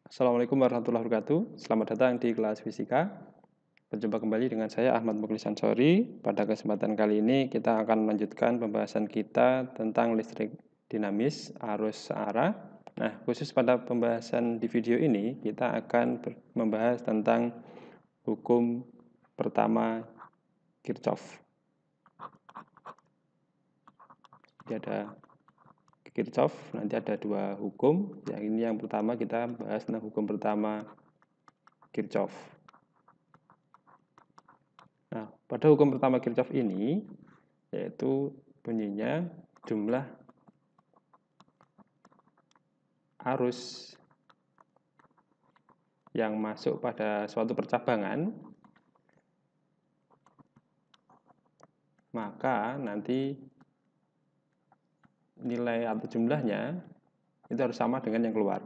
Assalamualaikum warahmatullahi wabarakatuh. Selamat datang di kelas fisika. Berjumpa kembali dengan saya Ahmad Mukhlis Ansori. Pada kesempatan kali ini kita akan melanjutkan pembahasan kita tentang listrik dinamis arus searah. Nah, khusus pada pembahasan di video ini kita akan membahas tentang hukum pertama Kirchhoff. Jadi ada Kirchhoff, nanti ada dua hukum. Yang pertama kita bahas tentang hukum pertama Kirchhoff. Nah, pada hukum pertama Kirchhoff ini yaitu bunyinya jumlah arus yang masuk pada suatu percabangan, maka nanti nilai atau jumlahnya itu harus sama dengan yang keluar.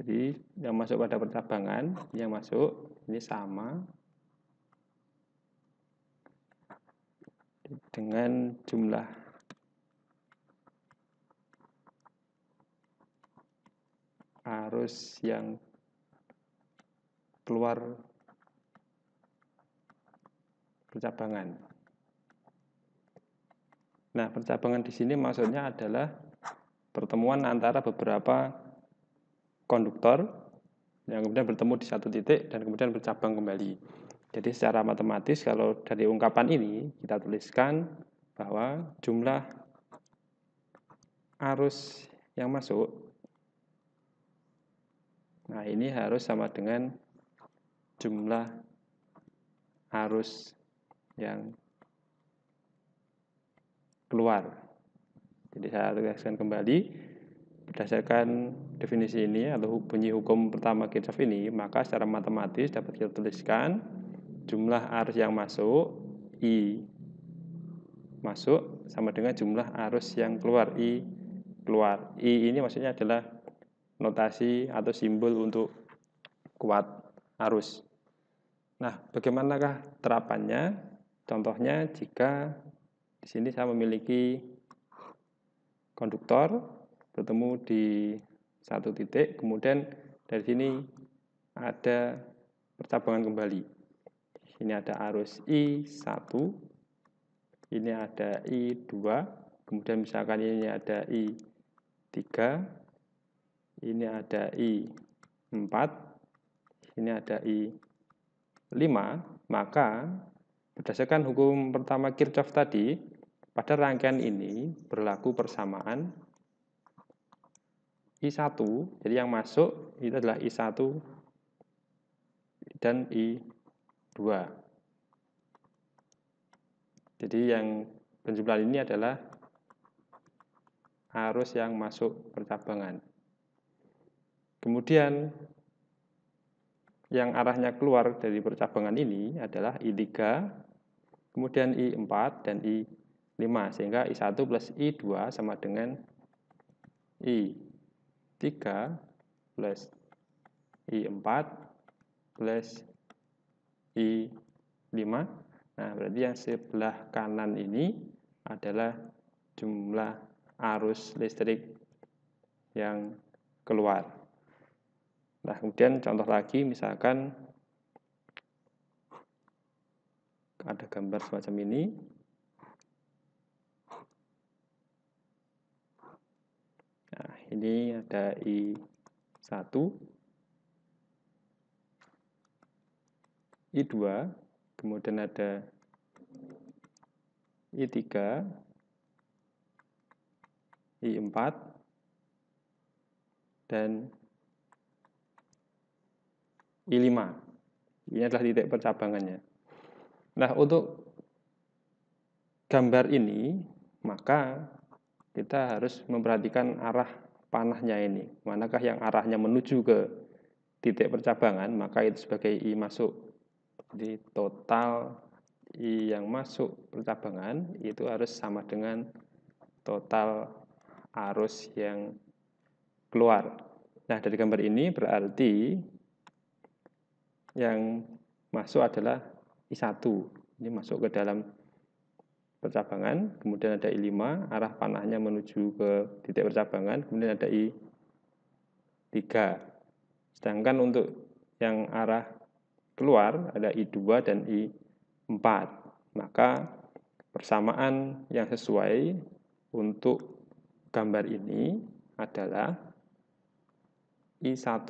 Jadi yang masuk pada percabangan, yang masuk ini sama dengan jumlah arus yang keluar percabangan. Nah, percabangan di sini maksudnya adalah pertemuan antara beberapa konduktor yang kemudian bertemu di satu titik dan kemudian bercabang kembali. Jadi secara matematis kalau dari ungkapan ini kita tuliskan bahwa jumlah arus yang masuk, nah ini harus sama dengan jumlah arus yang keluar. Jadi saya tuliskan kembali, berdasarkan definisi ini atau bunyi hukum pertama Kirchhoff ini, maka secara matematis dapat kita tuliskan jumlah arus yang masuk, I masuk, sama dengan jumlah arus yang keluar, I keluar. I ini maksudnya adalah notasi atau simbol untuk kuat arus. Nah, bagaimanakah terapannya? Contohnya jika di sini saya memiliki konduktor bertemu di satu titik, kemudian dari sini ada percabangan kembali. Ini ada arus I1, ini ada I2, kemudian misalkan ini ada I3, ini ada I4, ini ada I5, maka berdasarkan hukum pertama Kirchhoff tadi, pada rangkaian ini berlaku persamaan I1, jadi yang masuk itu adalah I1 dan I2. Jadi yang penjumlahan ini adalah arus yang masuk percabangan. Kemudian yang arahnya keluar dari percabangan ini adalah I3, kemudian I4 dan I5, sehingga I1 plus I2 sama dengan I3 plus I4 plus I5. Nah, berarti yang sebelah kanan ini adalah jumlah arus listrik yang keluar. Nah, kemudian contoh lagi, misalkan ada gambar semacam ini. Nah, ini ada I1, I2, kemudian ada I3, I4, dan I5. Ini adalah titik percabangannya. Nah, untuk gambar ini, maka kita harus memperhatikan arah panahnya ini. Manakah yang arahnya menuju ke titik percabangan, maka itu sebagai I masuk. Jadi total I yang masuk percabangan itu harus sama dengan total arus yang keluar. Nah, dari gambar ini berarti yang masuk adalah I1. Ini masuk ke dalam percabangan, kemudian ada I5, arah panahnya menuju ke titik percabangan, kemudian ada I3. Sedangkan untuk yang arah keluar ada I2 dan I4. Maka persamaan yang sesuai untuk gambar ini adalah I1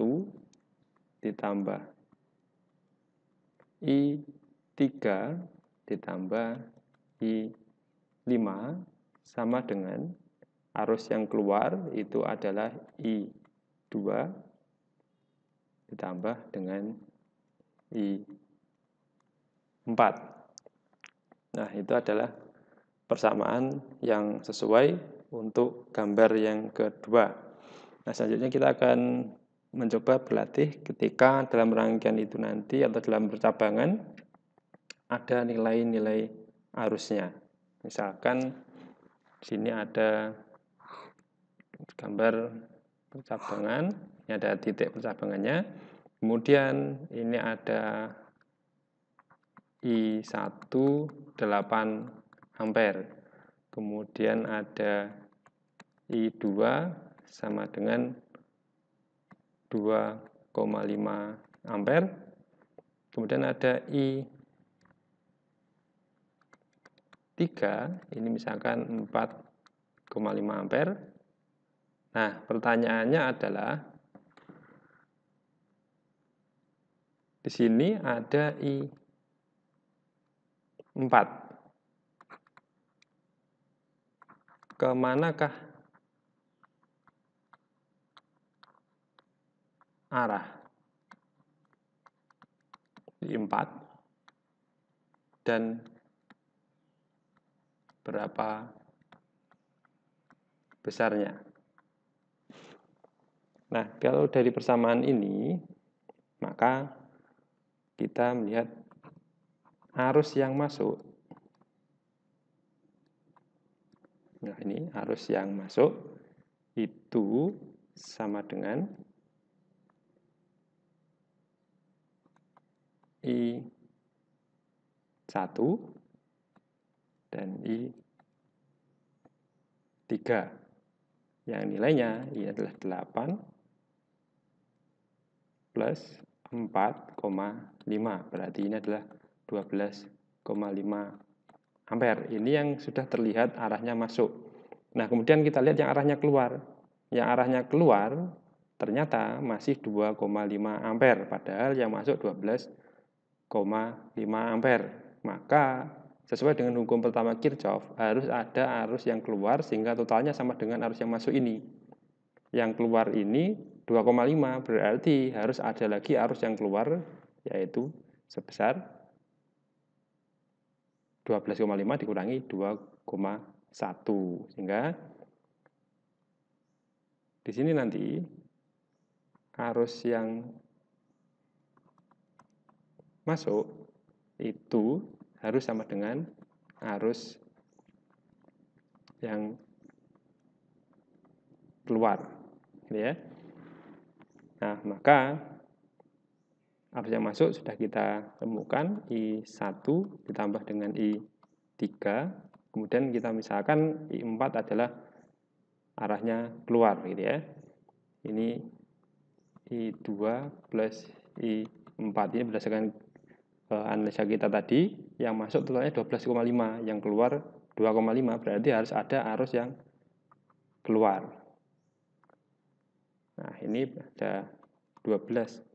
ditambah I3 ditambah I5 sama dengan arus yang keluar itu adalah I2 ditambah dengan I4. Nah, itu adalah persamaan yang sesuai untuk gambar yang kedua. Nah, selanjutnya kita akan mencoba berlatih ketika dalam rangkaian itu nanti atau dalam percabangan ada nilai-nilai arusnya. Misalkan di sini ada gambar percabangan, ini ada titik percabangannya. Kemudian ini ada I1 8 ampere. Kemudian ada I2 sama dengan 2,5 ampere. Kemudian ada I3, ini misalkan 4,5 ampere. Nah, pertanyaannya adalah di sini ada I4. Kemanakah arah I4 dan berapa besarnya? Nah, kalau dari persamaan ini, maka kita melihat arus yang masuk. Nah, ini arus yang masuk itu sama dengan I1 dan I3. Yang nilainya ini adalah 8 plus 4,5. Berarti ini adalah 12,5 ampere. Ini yang sudah terlihat arahnya masuk. Nah, kemudian kita lihat yang arahnya keluar. Yang arahnya keluar ternyata masih 2,5 ampere. Padahal yang masuk 12,5 ampere. Maka sesuai dengan hukum pertama Kirchhoff, harus ada arus yang keluar sehingga totalnya sama dengan arus yang masuk ini. Yang keluar ini 2,5, berarti harus ada lagi arus yang keluar, yaitu sebesar 12,5 dikurangi 2,1. Sehingga di sini nanti arus yang masuk itu harus sama dengan arus yang keluar, ya. Nah, maka arus yang masuk sudah kita temukan I1 ditambah dengan I3, kemudian kita misalkan I4 adalah arahnya keluar, gitu ya. Ini I2 plus I4, ini berdasarkan analisa kita tadi, yang masuk totalnya 12,5, yang keluar 2,5, berarti harus ada arus yang keluar. Nah, ini ada 12,5,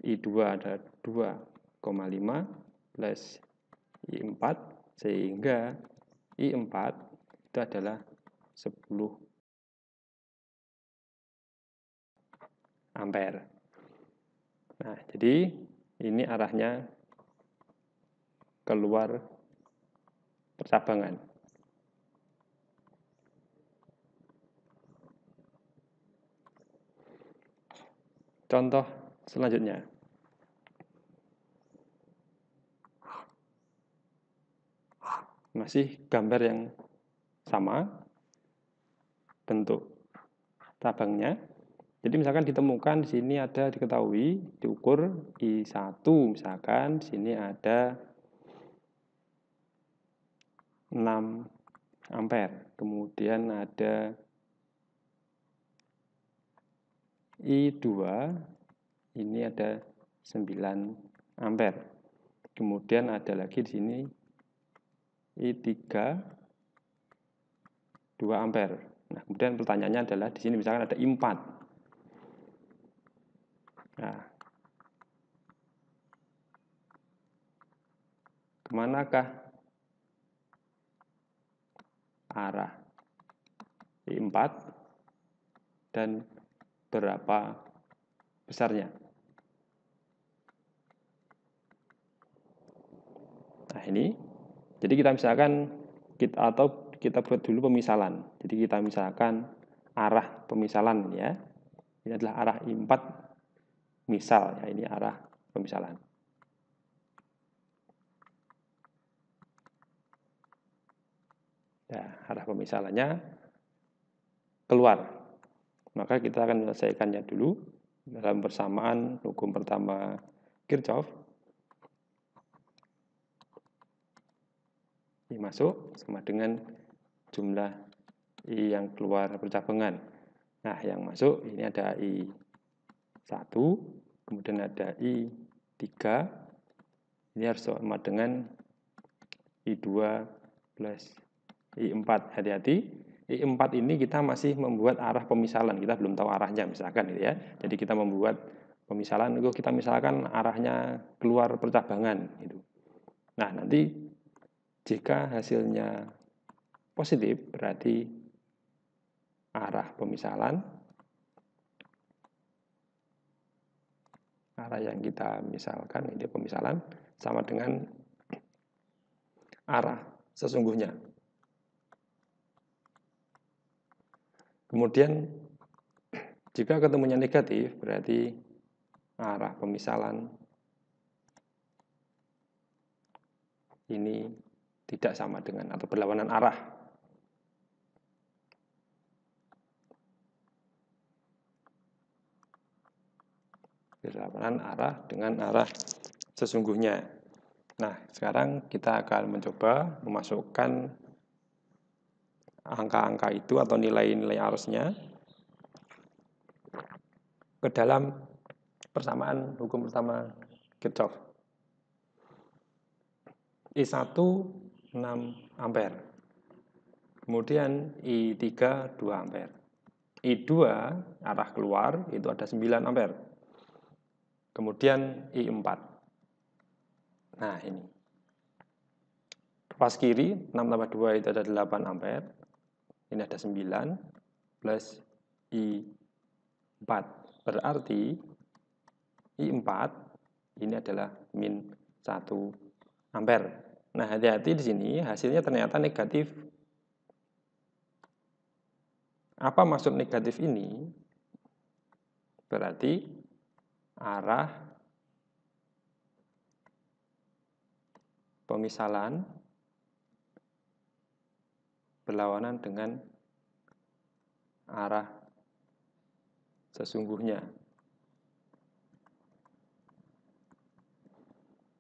I2 ada 2,5 plus I4, sehingga I4 itu adalah 10 ampere. Nah, jadi ini arahnya keluar percabangan. Contoh selanjutnya. Masih gambar yang sama, bentuk cabangnya. Jadi misalkan ditemukan di sini ada diketahui diukur I1 misalkan di sini ada 6 ampere. Kemudian ada I2 ini ada 9 ampere. Kemudian ada lagi di sini I3 2 ampere. Nah, kemudian pertanyaannya adalah di sini misalkan ada I4. Nah, kemanakah arah I4 dan berapa besarnya? Nah, ini. Jadi kita misalkan kita buat dulu pemisalan. Jadi kita misalkan arah pemisalan ya. Ini adalah arah I4 misal ya, ini arah pemisalan. Nah, arah pemisalannya keluar. Maka kita akan menyelesaikannya dulu dalam persamaan hukum pertama Kirchhoff. I masuk sama dengan jumlah I yang keluar percabangan. Nah, yang masuk ini ada I1, kemudian ada I3. Ini harus sama dengan I2 plus I4. Hati-hati, I4 ini kita masih membuat arah pemisalan. Kita belum tahu arahnya misalkan gitu ya. Jadi kita membuat pemisalan itu kita misalkan arahnya keluar percabangan gitu. Nah, nanti jika hasilnya positif berarti arah pemisalan, arah yang kita misalkan ini pemisalan sama dengan arah sesungguhnya. Kemudian jika ketemunya negatif berarti arah pemisalan ini tidak sama dengan atau berlawanan arah. Berlawanan arah dengan arah sesungguhnya. Nah, sekarang kita akan mencoba memasukkan angka-angka itu atau nilai-nilai arusnya ke dalam persamaan hukum pertama Kirchhoff. I1 6 ampere. Kemudian I3 2 ampere. I2 arah keluar itu ada 9 ampere. Kemudian I4. Nah, ini. Pas kiri 6 tambah 2 itu ada 8 ampere. Ini ada 9 plus I4. Berarti I4 ini adalah min 1 ampere. Nah, hati-hati di sini hasilnya ternyata negatif. Apa maksud negatif ini? Berarti arah pemisalan berlawanan dengan arah sesungguhnya.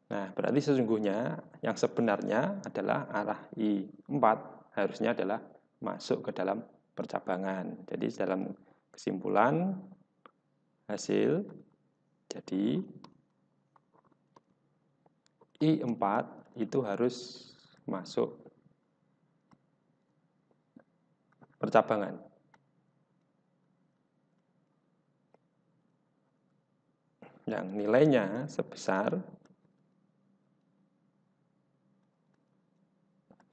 Nah, berarti sesungguhnya yang sebenarnya adalah arah I4 harusnya adalah masuk ke dalam percabangan. Jadi dalam kesimpulan hasil jadi I4 itu harus masuk percabangan. Yang nilainya sebesar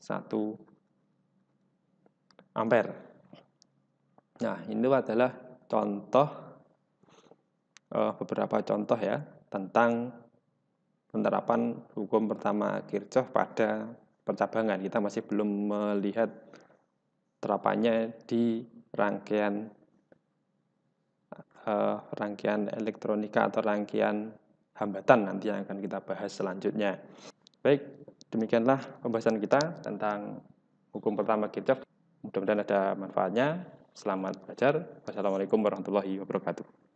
1 ampere. Nah, ini adalah contoh beberapa contoh ya tentang penerapan hukum pertama Kirchhoff pada percabangan. Kita masih belum melihat terapannya di rangkaian elektronika atau rangkaian hambatan nanti yang akan kita bahas selanjutnya. Baik, demikianlah pembahasan kita tentang hukum pertama Kirchhoff. Mudah-mudahan ada manfaatnya. Selamat belajar. Wassalamualaikum warahmatullahi wabarakatuh.